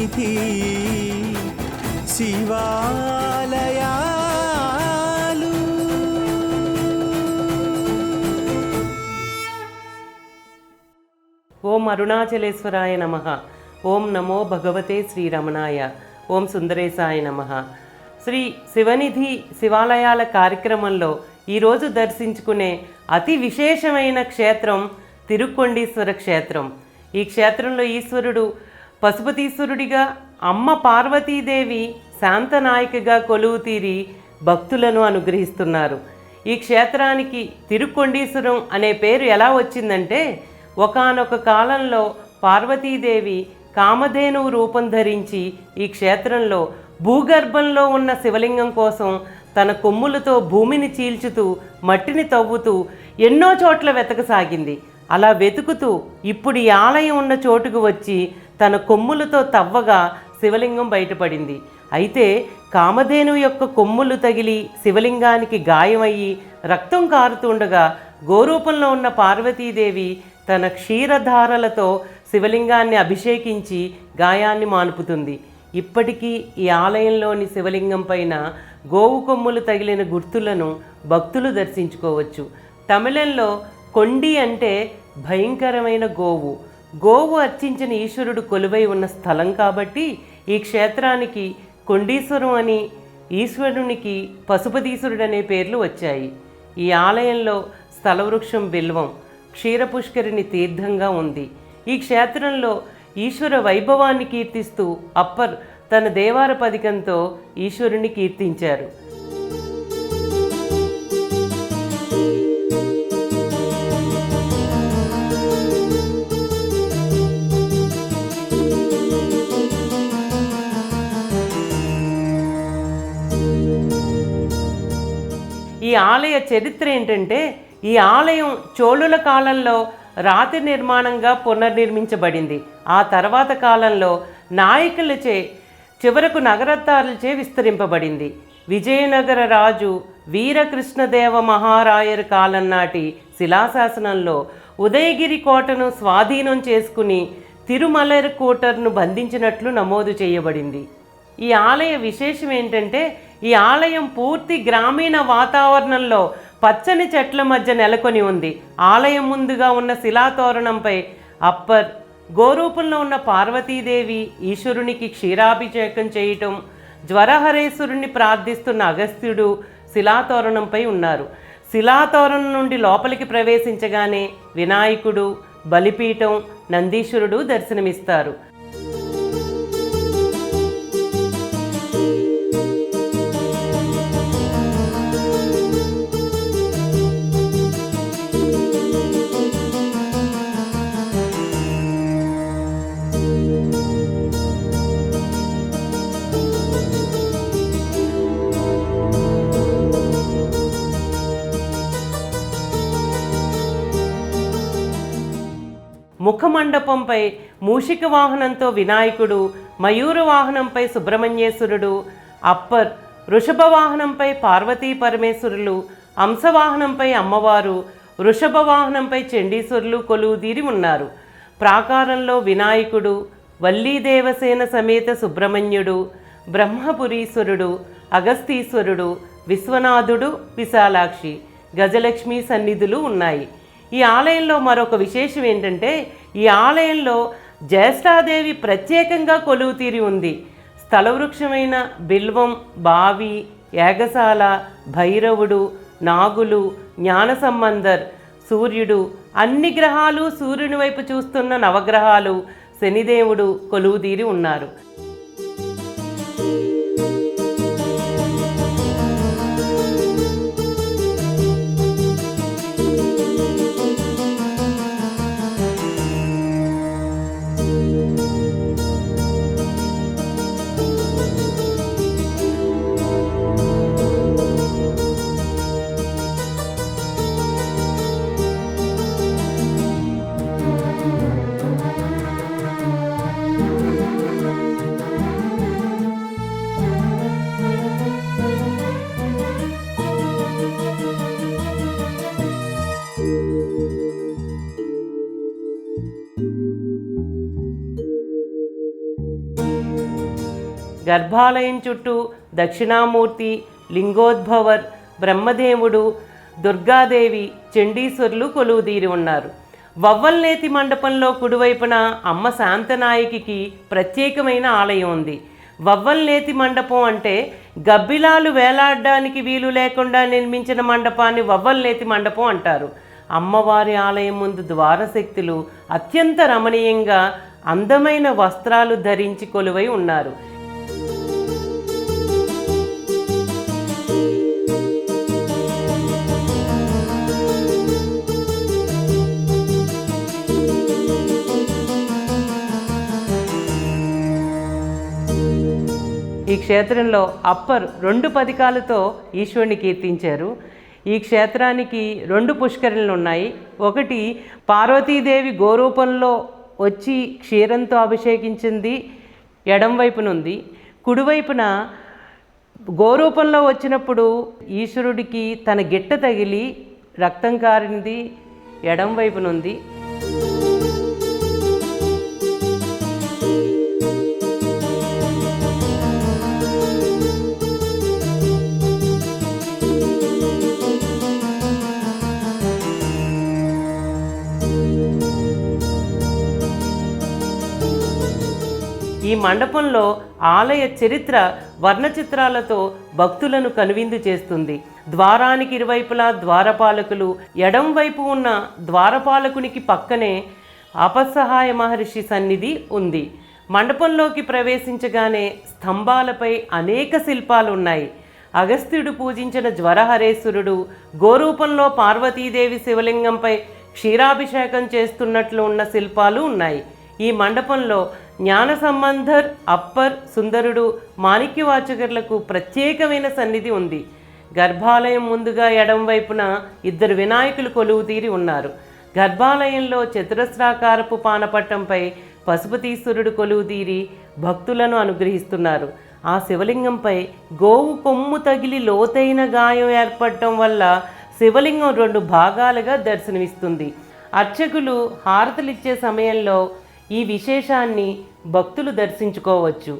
సన్నిధి శివాలయాలు. ఓం అరుణాచలేశ్వరాయ నమః. ఓం నమో భగవతే శ్రీరమణాయ. ఓం సుందరేశాయ నమః. శ్రీ శివనిధి శివాలయాల కార్యక్రమంలో ఈరోజు దర్శించుకునే అతి విశేషమైన క్షేత్రం తిరుక్కొండీశ్వర క్షేత్రం. ఈ క్షేత్రంలో ఈశ్వరుడు పశుపతీశ్వరుడిగా, అమ్మ పార్వతీదేవి శాంతనాయికగా కొలువు తీరి భక్తులను అనుగ్రహిస్తున్నారు. ఈ క్షేత్రానికి తిరుక్కొండీశ్వరం అనే పేరు ఎలా వచ్చిందంటే, ఒకానొక కాలంలో పార్వతీదేవి కామధేనువు రూపం ధరించి ఈ క్షేత్రంలో భూగర్భంలో ఉన్న శివలింగం కోసం తన కొమ్ములతో భూమిని చీల్చుతూ మట్టిని తవ్వుతూ ఎన్నో చోట్ల వెతకసాగింది. అలా వెతుకుతూ ఇప్పుడు ఈ ఆలయం ఉన్న చోటుకు వచ్చి తన కొమ్ములతో తవ్వగా శివలింగం బయటపడింది. అయితే కామధేనువు యొక్క కొమ్ములు తగిలి శివలింగానికి గాయమయ్యి రక్తం కారుతుండగా గోరూపంలో ఉన్న పార్వతీదేవి తన క్షీరధారలతో శివలింగాన్ని అభిషేకించి గాయాన్ని మానుపుతుంది. ఇప్పటికీ ఈ ఆలయంలోని శివలింగం పైన గోవు కొమ్ములు తగిలిన గుర్తులను భక్తులు దర్శించుకోవచ్చు. తమిళంలో కొండి అంటే భయంకరమైన గోవు. గోవు అర్చించిన ఈశ్వరుడు కొలువై ఉన్న స్థలం కాబట్టి ఈ క్షేత్రానికి కొండీశ్వరం అని, ఈశ్వరునికి పశుపతీశ్వరుడు అనే పేర్లు వచ్చాయి. ఈ ఆలయంలో స్థలవృక్షం బిల్వం, క్షీరపుష్కరిణి తీర్థంగా ఉంది. ఈ క్షేత్రంలో ఈశ్వర వైభవాన్ని కీర్తిస్తూ అప్పర్ తన దేవార పదికంతో ఈశ్వరుని కీర్తించారు. ఈ ఆలయ చరిత్ర ఏంటంటే, ఈ ఆలయం చోళుల కాలంలో రాతి నిర్మాణంగా పునర్నిర్మించబడింది. ఆ తర్వాత కాలంలో నాయకులచే చివరకు నగరత్తారులచే విస్తరింపబడింది. విజయనగర రాజు వీరకృష్ణదేవ మహారాయర్ కాలం నాటి శిలాశాసనంలో ఉదయగిరి కోటను స్వాధీనం చేసుకుని తిరుమలర్ కోటర్ను బంధించినట్లు నమోదు చేయబడింది. ఈ ఆలయ విశేషం ఏంటంటే, ఈ ఆలయం పూర్తి గ్రామీణ వాతావరణంలో పచ్చని చెట్ల మధ్య నెలకొని ఉంది. ఆలయం ముందుగా ఉన్న శిలాతోరణంపై అప్పర్ గోరూపంలో ఉన్న పార్వతీదేవి ఈశ్వరునికి క్షీరాభిషేకం చేయటం, జ్వరహరేశ్వరుని ప్రార్థిస్తున్న అగస్త్యుడు శిలాతోరణంపై ఉన్నారు. శిలాతోరణం నుండి లోపలికి ప్రవేశించగానే వినాయకుడు, బలిపీఠం, నందీశ్వరుడు దర్శనమిస్తారు. ముఖమండపంపై మూషిక వాహనంతో వినాయకుడు, మయూర వాహనంపై సుబ్రహ్మణ్యేశ్వరుడు, అప్పర్ వృషభ వాహనంపై పార్వతీ పరమేశ్వరులు, అంశవాహనంపై అమ్మవారు, వృషభ వాహనంపై చండీశ్వరులు కొలువుదీరి ఉన్నారు. ప్రాకారంలో వినాయకుడు, వల్లీదేవసేన సమేత సుబ్రహ్మణ్యుడు, బ్రహ్మపురీశ్వరుడు, అగస్తీశ్వరుడు, విశ్వనాథుడు, విశాలాక్షి, గజలక్ష్మి సన్నిధులు ఉన్నాయి. ఈ ఆలయంలో మరొక విశేషం ఏంటంటే, ఈ ఆలయంలో జ్యేష్ఠాదేవి ప్రత్యేకంగా కొలువు తీరి ఉంది. స్థలవృక్షమైన బిల్వం, బావి, యాగశాల, భైరవుడు, నాగులు, జ్ఞానసంబంధర్, సూర్యుడు, అన్ని గ్రహాలు సూర్యుని వైపు చూస్తున్న నవగ్రహాలు, శనిదేవుడు కొలువుదీరి ఉన్నారు. గర్భాలయం చుట్టూ దక్షిణామూర్తి, లింగోద్భవర్, బ్రహ్మదేవుడు, దుర్గాదేవి, చండీశ్వరులు కొలువుదీరి ఉన్నారు. వవ్వల్నేతి మండపంలో కుడివైపున అమ్మ శాంతనాయకికి ప్రత్యేకమైన ఆలయం ఉంది. వవ్వల్నేతి మండపం అంటే గబ్బిలాలు వేలాడడానికి వీలు లేకుండా నిర్మించిన మండపాన్ని వవ్వల్నేతి మండపం అంటారు. అమ్మవారి ఆలయం ముందు ద్వారశక్తులు అత్యంత రమణీయంగా అందమైన వస్త్రాలు ధరించి కొలువై ఉన్నారు. ఈ క్షేత్రంలో అప్పర్ 2 పదికాలతో ఈశ్వరుని కీర్తించారు. ఈ క్షేత్రానికి 2 పుష్కరిణులు ఉన్నాయి. ఒకటి పార్వతీదేవి గోరూపంలో వచ్చి క్షీరంతో అభిషేకించింది ఎడం వైపునుంది. కుడివైపున గోరూపంలో వచ్చినప్పుడు ఈశ్వరుడికి తన గిట్ట తగిలి రక్తం కారినది ఎడం వైపునుంది. ఈ మండపంలో ఆలయ చరిత్ర వర్ణచిత్రాలతో భక్తులను కనువిందు చేస్తుంది. ద్వారానికి ఇరువైపులా ద్వారపాలకులు, ఎడం వైపు ఉన్న ద్వారపాలకునికి పక్కనే అపసహాయ మహర్షి సన్నిధి ఉంది. మండపంలోకి ప్రవేశించగానే స్తంభాలపై అనేక శిల్పాలు ఉన్నాయి. అగస్త్యుడు పూజించిన జ్వరహరేశ్వరుడు, గోరూపంలో పార్వతీదేవి శివలింగంపై క్షీరాభిషేకం చేస్తున్నట్లు ఉన్న శిల్పాలు ఉన్నాయి. ఈ మండపంలో జ్ఞాన సంబంధర్, అప్పర్, సుందరుడు, మాణిక్యవాచకర్లకు ప్రత్యేకమైన సన్నిధి ఉంది. గర్భాలయం ముందుగా ఎడం వైపున 2 వినాయకులు కొలువు తీరి ఉన్నారు. గర్భాలయంలో చతురస్రాకారపు పానపట్టంపై పశుపతీశ్వరుడు కొలువు తీరి భక్తులను అనుగ్రహిస్తున్నారు. ఆ శివలింగంపై గోవు కొమ్ము తగిలి లోతైన గాయం ఏర్పడటం వల్ల శివలింగం 2 భాగాలుగా దర్శనమిస్తుంది. అర్చకులు హారతులిచ్చే సమయంలో ఈ విశేషాన్ని భక్తులు దర్శించుకోవచ్చు.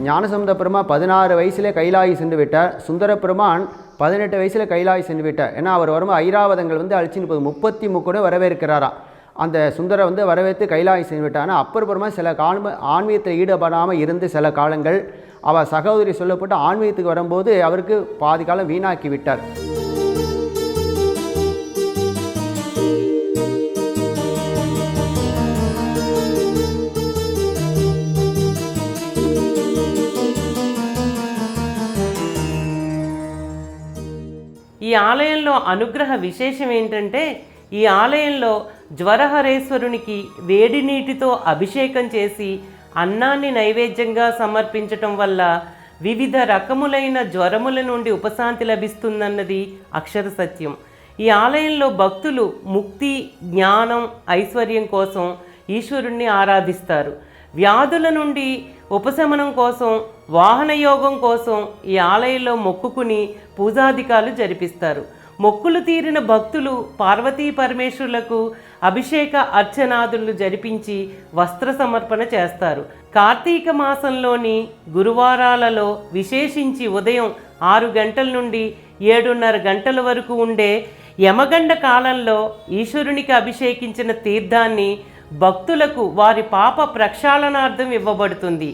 ஞானசம்பந்த பெருமான் 16 வயசிலே கைலாயி சென்று விட்டார். சுந்தர பெருமான் 18 வயசில் கைலாயி சென்று விட்டார். ஏன்னா அவர் வரும்போது ஐராவதங்கள் அழிச்சின்னு போது 33 வரவேற்கிறாராம். அந்த சுந்தரை வரவேற்று கைலாயி சென்று விட்டார். ஆனால் அப்பர் பெருமான் சில காலம் ஆன்மீகத்தில் ஈடுபடாமல் இருந்து சில காலங்கள் அவர் சகோதரி சொல்லப்பட்டு ஆன்மீகத்துக்கு வரும்போது அவருக்கு பாதி காலம் வீணாக்கி விட்டார். ఈ ఆలయంలో అనుగ్రహ విశేషం ఏంటంటే, ఈ ఆలయంలో జ్వరహరేశ్వరునికి వేడి నీటితో అభిషేకం చేసి అన్నాన్ని నైవేద్యంగా సమర్పించటం వల్ల వివిధ రకములైన జ్వరముల నుండి ఉపశాంతి లభిస్తుందన్నది అక్షర సత్యం. ఈ ఆలయంలో భక్తులు ముక్తి, జ్ఞానం, ఐశ్వర్యం కోసం ఈశ్వరుణ్ణి ఆరాధిస్తారు. వ్యాధుల నుండి ఉపశమనం కోసం, వాహనయోగం కోసం ఈ ఆలయంలో మొక్కుకుని పూజాధికాలు జరిపిస్తారు. మొక్కులు తీరిన భక్తులు పార్వతీ పరమేశ్వరులకు అభిషేక అర్చనాదులు జరిపించి వస్త్ర సమర్పణ చేస్తారు. కార్తీక మాసంలోని గురువారాలలో విశేషించి ఉదయం 6 గంటల నుండి 7:30 గంటల వరకు ఉండే యమగండ కాలంలో ఈశ్వరునికి అభిషేకించిన తీర్థాన్ని భక్తులకు వారి పాప ప్రక్షాళనార్థం ఇవ్వబడుతుంది.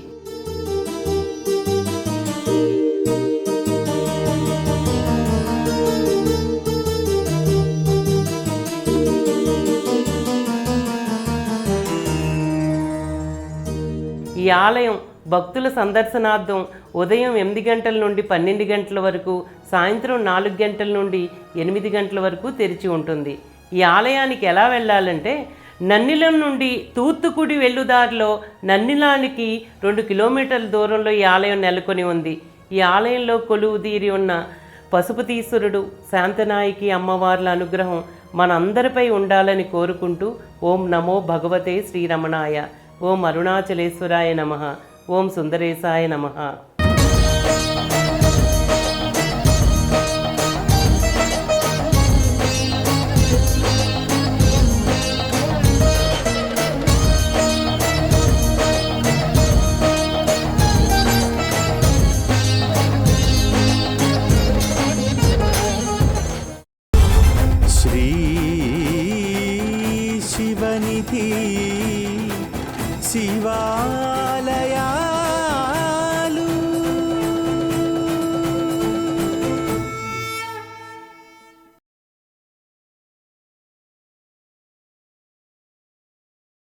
ఈ ఆలయం భక్తుల సందర్శనార్థం ఉదయం 8 గంటల నుండి 12 గంటల వరకు, సాయంత్రం 4 గంటల నుండి 8 గంటల వరకు తెరిచి ఉంటుంది. ఈ ఆలయానికి ఎలా వెళ్ళాలంటే, నన్నిలం నుండి తూత్తుకుడి వెళ్లుదారిలో నన్నిలానికి 2 కిలోమీటర్ల దూరంలో ఈ ఆలయం నెలకొని ఉంది. ఈ ఆలయంలో కొలువుదీరి ఉన్న పశుపతీశ్వరుడు, శాంతనాయకి అమ్మవార్ల అనుగ్రహం మనందరిపై ఉండాలని కోరుకుంటూ ఓం నమో భగవతే శ్రీరమణాయ, ఓం అరుణాచలేశ్వరాయ నమః, ఓం సుందరేశాయ నమః. श्री शिवनिधि शिवालया